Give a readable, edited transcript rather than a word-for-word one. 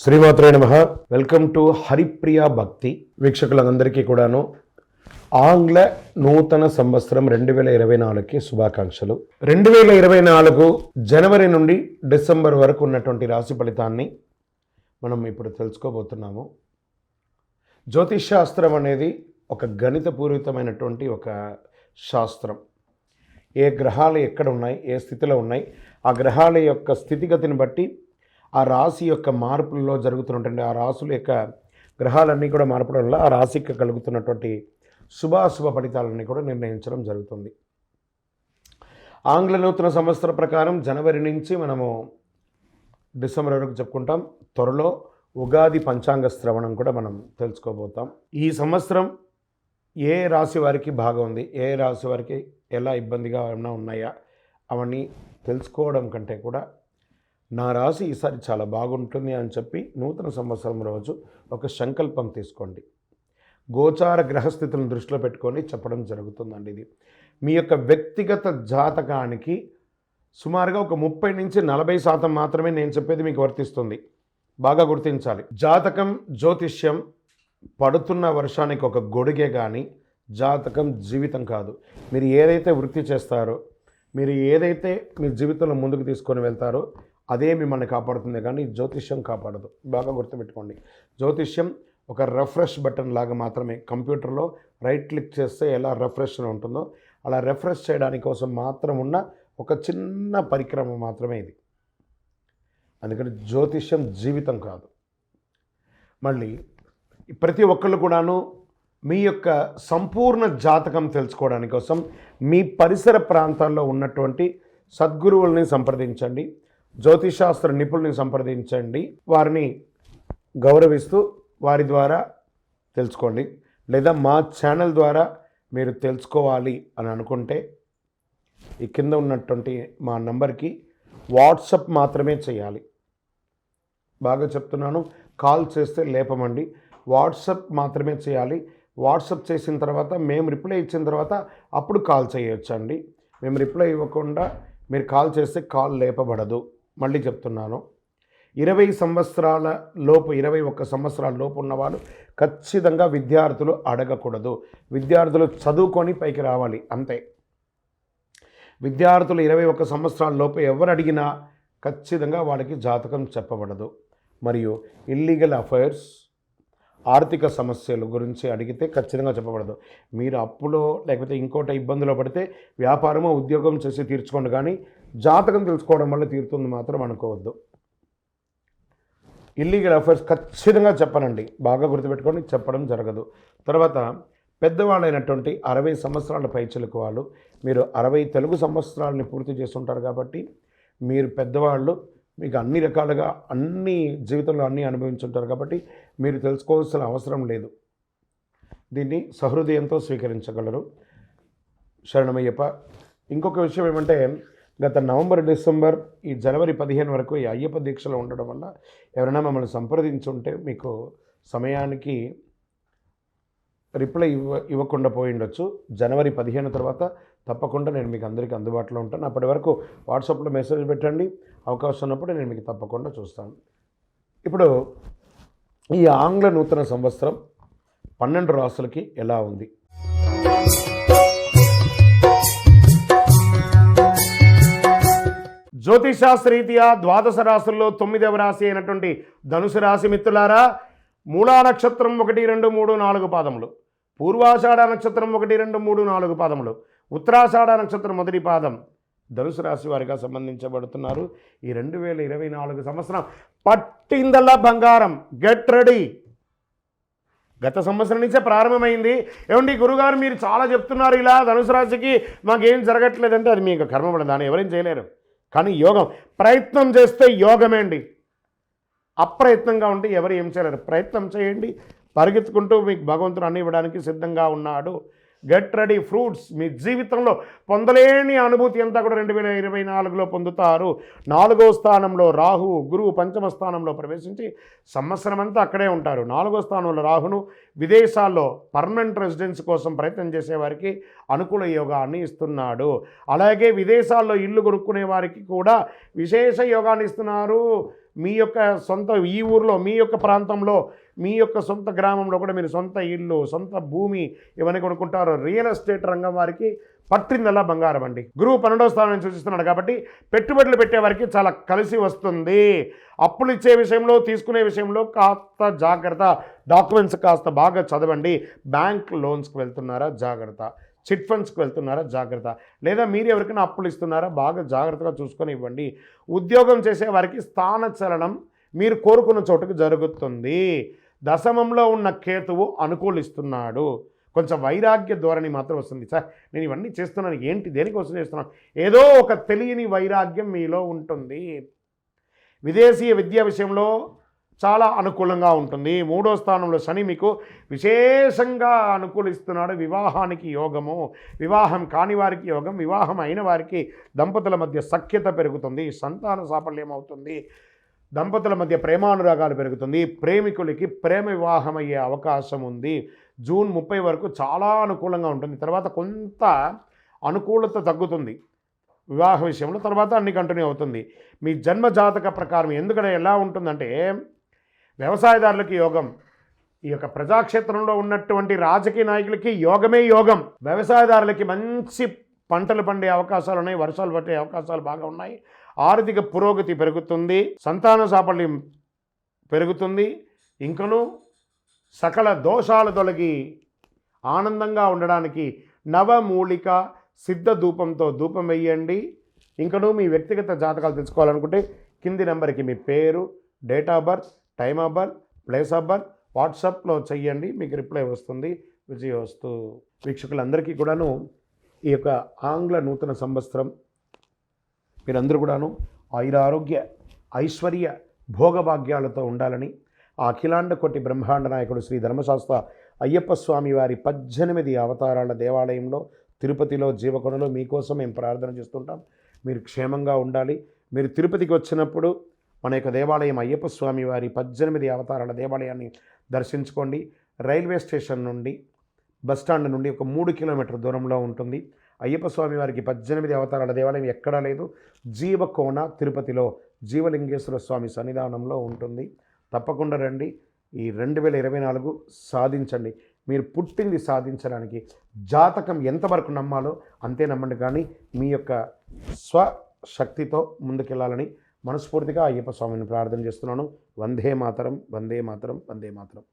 శ్రీమాత్రే నమః. Welcome to Haripriya భక్తి. వీక్షకులందరికీ కూడాను ఆంగ్ల నూతన సంవత్సరం 2024కి శుభాకాంక్షలు. 2024 జనవరి నుండి డిసెంబర్ వరకు ఉన్నటువంటి రాశి ఫలితాన్ని మనం ఇప్పుడు తెలుసుకోబోతున్నాము. జ్యోతిష్ శాస్త్రం అనేది ఒక గణితపూరితమైనటువంటి ఒక శాస్త్రం. ఏ గ్రహాలు ఎక్కడ ఉన్నాయి, ఏ స్థితిలో ఉన్నాయి, ఆ గ్రహాల యొక్క స్థితిగతిని బట్టి ఆ రాశి యొక్క మార్పుల్లో జరుగుతున్నటువంటి ఆ రాశుల యొక్క గ్రహాలన్నీ కూడా మార్పడం వల్ల ఆ రాశికి కలుగుతున్నటువంటి శుభాశుభ ఫలితాలన్నీ కూడా నిర్ణయించడం జరుగుతుంది. ఆంగ్ల నూతన సంవత్సర ప్రకారం జనవరి నుంచి మనము డిసెంబర్ వరకు చెప్పుకుంటాం. త్వరలో ఉగాది పంచాంగ శ్రవణం కూడా మనం తెలుసుకోబోతాం. ఈ సంవత్సరం ఏ రాశి వారికి బాగా ఉంది, ఏ రాశి వారికి ఎలా ఇబ్బందిగా ఏమైనా ఉన్నాయా అవన్నీ తెలుసుకోవడం కంటే కూడా నా రాశి ఈసారి చాలా బాగుంటుంది అని చెప్పి నూతన సంవత్సరం రోజు ఒక సంకల్పం తీసుకోండి. గోచార గ్రహస్థితులను దృష్టిలో పెట్టుకొని చెప్పడం జరుగుతుందండి. ఇది మీ యొక్క వ్యక్తిగత జాతకానికి సుమారుగా ఒక 30-40% మాత్రమే నేను చెప్పేది మీకు వర్తిస్తుంది. బాగా గుర్తించాలి. జాతకం, జ్యోతిష్యం పడుతున్న వర్షానికి ఒక గొడుగే కానీ జాతకం జీవితం కాదు. మీరు ఏదైతే వృత్తి చేస్తారో, మీరు ఏదైతే మీ జీవితంలో ముందుకు తీసుకొని వెళ్తారో అదే మిమ్మల్ని కాపాడుతుంది, కానీ జ్యోతిష్యం కాపాడదు. బాగా గుర్తుపెట్టుకోండి. జ్యోతిష్యం ఒక రిఫ్రెష్ బటన్ లాగా మాత్రమే. కంప్యూటర్లో రైట్ క్లిక్ చేస్తే ఎలా రిఫ్రెష్ ఉంటుందో అలా రిఫ్రెష్ చేయడానికి కోసం మాత్రం ఉన్న ఒక చిన్న పరిక్రమ మాత్రమే ఇది. అందుకని జ్యోతిష్యం జీవితం కాదు. మళ్ళీ ప్రతి ఒక్కళ్ళు కూడాను మీ యొక్క సంపూర్ణ జాతకం తెలుసుకోవడానికి కోసం మీ పరిసర ప్రాంతాల్లో ఉన్నటువంటి సద్గురువుల్ని సంప్రదించండి, జ్యోతిషాస్త్ర నిపుణుల్ని సంప్రదించండి. వారిని గౌరవిస్తూ వారి ద్వారా తెలుసుకోండి. లేదా మా ఛానల్ ద్వారా మీరు తెలుసుకోవాలి అని అనుకుంటే ఈ కింద ఉన్నటువంటి మా నంబర్కి వాట్సప్ మాత్రమే చేయాలి. బాగా చెప్తున్నాను, కాల్ చేస్తే లేపమండి. వాట్సప్ మాత్రమే చేయాలి. వాట్సప్ చేసిన తర్వాత మేము రిప్లై ఇచ్చిన తర్వాత అప్పుడు కాల్ చేయొచ్చండి. మేము రిప్లై ఇవ్వకుండా మీరు కాల్ చేస్తే కాల్ లేపబడదు. మళ్ళీ చెప్తున్నాను, 20 సంవత్సరాల లోపు 21 సంవత్సరాల లోపు ఉన్నవాళ్ళు ఖచ్చితంగా విద్యార్థులు అడగకూడదు. విద్యార్థులు చదువుకొని పైకి రావాలి అంతే. విద్యార్థులు 21 సంవత్సరాల లోపు ఎవరు అడిగినా ఖచ్చితంగా వాళ్ళకి జాతకం చెప్పబడదు. మరియు ఇల్లీగల్ అఫైర్స్, ఆర్థిక సమస్యల గురించి అడిగితే ఖచ్చితంగా చెప్పబడదు. మీరు అప్పులో లేకపోతే ఇంకోటి ఇబ్బందులో పడితే వ్యాపారమో ఉద్యోగం చేసి తీర్చుకోండి, కానీ జాతకం తెలుసుకోవడం వల్ల తీరుతుంది మాత్రం అనుకోవద్దు. ఇల్లీగల్ అఫైర్స్ ఖచ్చితంగా చెప్పనండి, బాగా గుర్తుపెట్టుకొని చెప్పడం జరగదు. తర్వాత పెద్దవాళ్ళైనటువంటి 60 సంవత్సరాల పైచిలకు వాళ్ళు, మీరు 60 తెలుగు సంవత్సరాలని పూర్తి చేస్తుంటారు కాబట్టి మీరు పెద్దవాళ్ళు, మీకు అన్ని రకాలుగా అన్ని జీవితంలో అన్నీ అనుభవించుంటారు కాబట్టి మీరు తెలుసుకోవాల్సిన అవసరం లేదు. దీన్ని సహృదయంతో స్వీకరించగలరు. శరణమయ్యప్ప. ఇంకొక విషయం ఏమంటే, గత నవంబర్, డిసెంబర్, ఈ జనవరి 15 వరకు ఈ అయ్యప్ప దీక్షలో ఉండడం వల్ల ఎవరైనా మమ్మల్ని సంప్రదించుంటే మీకు సమయానికి రిప్లై ఇవ్వకుండా పోయి ఉండొచ్చు. జనవరి 15 తర్వాత తప్పకుండా నేను మీకు అందరికీ అందుబాటులో ఉంటాను. అప్పటి వరకు వాట్సాప్లో మెసేజ్ పెట్టండి. అవకాశం ఉన్నప్పుడు నేను మీకు తప్పకుండా చూస్తాను. ఇప్పుడు ఈ ఆంగ్ల నూతన సంవత్సరం 12 రాసులకి ఎలా ఉంది? జ్యోతిషాస్త్రరీత్యా ద్వాదశ రాశుల్లో 9వ రాశి అయినటువంటి ధనుసు రాశి మిత్రులారా, మూలా నక్షత్రం 1, 2, 3, 4 పాదములు, పూర్వాషాఢ నక్షత్రం 1, 2, 3, 4 పాదములు, ఉత్తరాషాఢ నక్షత్రం మొదటి పాదం ధనుసు రాశి వారిగా సంబంధించబడుతున్నారు. ఈ 2024 సంవత్సరం పట్టిందల్లా బంగారం. Get ready. గత సంవత్సరం నుంచే ప్రారంభమైంది. ఏమండి గురుగారు మీరు చాలా చెప్తున్నారు ఇలా ధనుసు రాశికి మాకేం జరగట్లేదంటే అది మీకు కర్మపడదు, దాన్ని ఎవరేం చేయలేరు. కానీ యోగం, ప్రయత్నం చేస్తే యోగమే అండి. అప్రయత్నంగా ఉంటే ఎవరు ఏం చేయలేరు. ప్రయత్నం చేయండి, పరిగెత్తుకుంటూ మీకు భగవంతుడు అన్ని ఇవ్వడానికి సిద్ధంగా ఉన్నాడు. Get ready. ఫ్రూట్స్ మీ జీవితంలో పొందలేని అనుభూతి అంతా కూడా 2024లో పొందుతారు. 4వ స్థానంలో రాహు, గురువు పంచమ స్థానంలో ప్రవేశించి సంవత్సరం అంతా అక్కడే ఉంటారు. 4వ స్థానంలో రాహును విదేశాల్లో పర్మనెంట్ రెసిడెన్స్ కోసం ప్రయత్నం చేసేవారికి అనుకూల యోగాన్ని ఇస్తున్నాడు. అలాగే విదేశాల్లో ఇల్లు కొనుక్కునే వారికి కూడా విశేష యోగాన్ని ఇస్తున్నారు. మీ యొక్క సొంత ఈ ఊరిలో, మీ యొక్క ప్రాంతంలో, మీ యొక్క సొంత గ్రామంలో కూడా మీరు సొంత ఇల్లు, సొంత భూమి ఇవన్నీ కొనుక్కుంటారు. రియల్ ఎస్టేట్ రంగం వారికి పట్టిందల్లా బంగారం అండి. గురువు 12వ స్థానాన్ని సూచిస్తున్నాడు కాబట్టి పెట్టుబడులు పెట్టే వారికి చాలా కలిసి వస్తుంది. అప్పులు ఇచ్చే విషయంలో, తీసుకునే విషయంలో కాస్త జాగ్రత్త. డాక్యుమెంట్స్ కాస్త బాగా చదవండి. బ్యాంక్ లోన్స్కి వెళ్తున్నారా జాగ్రత్త, చిట్ ఫండ్స్కి వెళ్తున్నారా జాగ్రత్త, లేదా మీరు ఎవరికైనా అప్పులు ఇస్తున్నారా బాగా జాగ్రత్తగా చూసుకొని ఇవ్వండి. ఉద్యోగం చేసే వారికి స్థానచలనం మీరు కోరుకున్న చోటుకు జరుగుతుంది. దశమంలో ఉన్న కేతువు అనుకూలిస్తున్నాడు. కొంచెం వైరాగ్య ధోరణి మాత్రం వస్తుంది. సార్ నేను ఇవన్నీ చేస్తున్నాను, ఏంటి దేనికోసం చేస్తున్నాను, ఏదో ఒక తెలియని వైరాగ్యం మీలో ఉంటుంది. విదేశీయ విద్యా విషయంలో చాలా అనుకూలంగా ఉంటుంది. 3వ స్థానంలో శని మీకు విశేషంగా అనుకూలిస్తున్నాడు. వివాహానికి యోగము, వివాహం కాని వారికి యోగం, వివాహం అయిన వారికి దంపతుల మధ్య సఖ్యత పెరుగుతుంది, సంతాన సాఫల్యం అవుతుంది, దంపతుల మధ్య ప్రేమానురాగాలు పెరుగుతుంది, ప్రేమికులకి ప్రేమ వివాహం అయ్యే అవకాశం ఉంది. జూన్ 30 వరకు చాలా అనుకూలంగా ఉంటుంది. తర్వాత కొంత అనుకూలత తగ్గుతుంది వివాహ విషయంలో, తర్వాత అన్ని కంటిన్యూ అవుతుంది. మీ జన్మ జాతక ప్రకారం ఎందుకంటే ఎలా ఉంటుందంటే, వ్యవసాయదారులకి యోగం, ఈ యొక్క ప్రజాక్షేత్రంలో ఉన్నటువంటి రాజకీయ నాయకులకి యోగమే యోగం. వ్యవసాయదారులకి మంచి పంటలు పండే అవకాశాలు ఉన్నాయి, వర్షాలు పట్టే అవకాశాలు బాగా ఉన్నాయి. ఆర్థిక పురోగతి పెరుగుతుంది, సంతాన సాఫల్యం పెరుగుతుంది. ఇంకనూ సకల దోషాలు తొలగి ఆనందంగా ఉండడానికి నవమూలిక సిద్ధ ధూపంతో ధూపం వేయండి. ఇంకనూ మీ వ్యక్తిగత జాతకాలు తెలుసుకోవాలనుకుంటే కింది నెంబర్కి మీ పేరు, date of birth, time of birth, place of birth వాట్సాప్లో చెయ్యండి, మీకు రిప్లై వస్తుంది. విజయోస్తు. వీక్షకులందరికీ కూడాను ఈ యొక్క ఆంగ్ల నూతన సంవత్సరం మీరందరూ కూడాను ఆయురారోగ్య ఐశ్వర్య భోగభాగ్యాలతో ఉండాలని ఆ అఖిలాండ కోటి బ్రహ్మాండ నాయకుడు శ్రీ ధర్మశాస్త్ర అయ్యప్ప స్వామి వారి 18 అవతారాల దేవాలయంలో తిరుపతిలో జీవకొండలో మీకోసం మేము ప్రార్థన చేస్తుంటాం. మీరు క్షేమంగా ఉండాలి. మీరు తిరుపతికి వచ్చినప్పుడు మన యొక్క దేవాలయం అయ్యప్ప స్వామి వారి 18 అవతారాల దేవాలయాన్ని దర్శించుకోండి. రైల్వే స్టేషన్ నుండి బస్టాండ్ నుండి ఒక 3 కిలోమీటర్ల దూరంలో ఉంటుంది. అయ్యప్ప స్వామి వారికి 18 అవతారాల దేవాలయం ఎక్కడా లేదు. జీవకోన తిరుపతిలో జీవలింగేశ్వర స్వామి సన్నిధానంలో ఉంటుంది. తప్పకుండా రండి. ఈ 2024 సాధించండి. మీరు పుట్టింది సాధించడానికి జాతకం ఎంతవరకు నమ్మాలో అంతే నమ్మండి, కానీ మీ యొక్క స్వశక్తితో ముందుకెళ్ళాలని మనస్ఫూర్తిగా అయ్యప్ప స్వామిని ప్రార్థన చేస్తున్నాను. వందే మాతరం, వందే మాతరం, వందే మాతరం.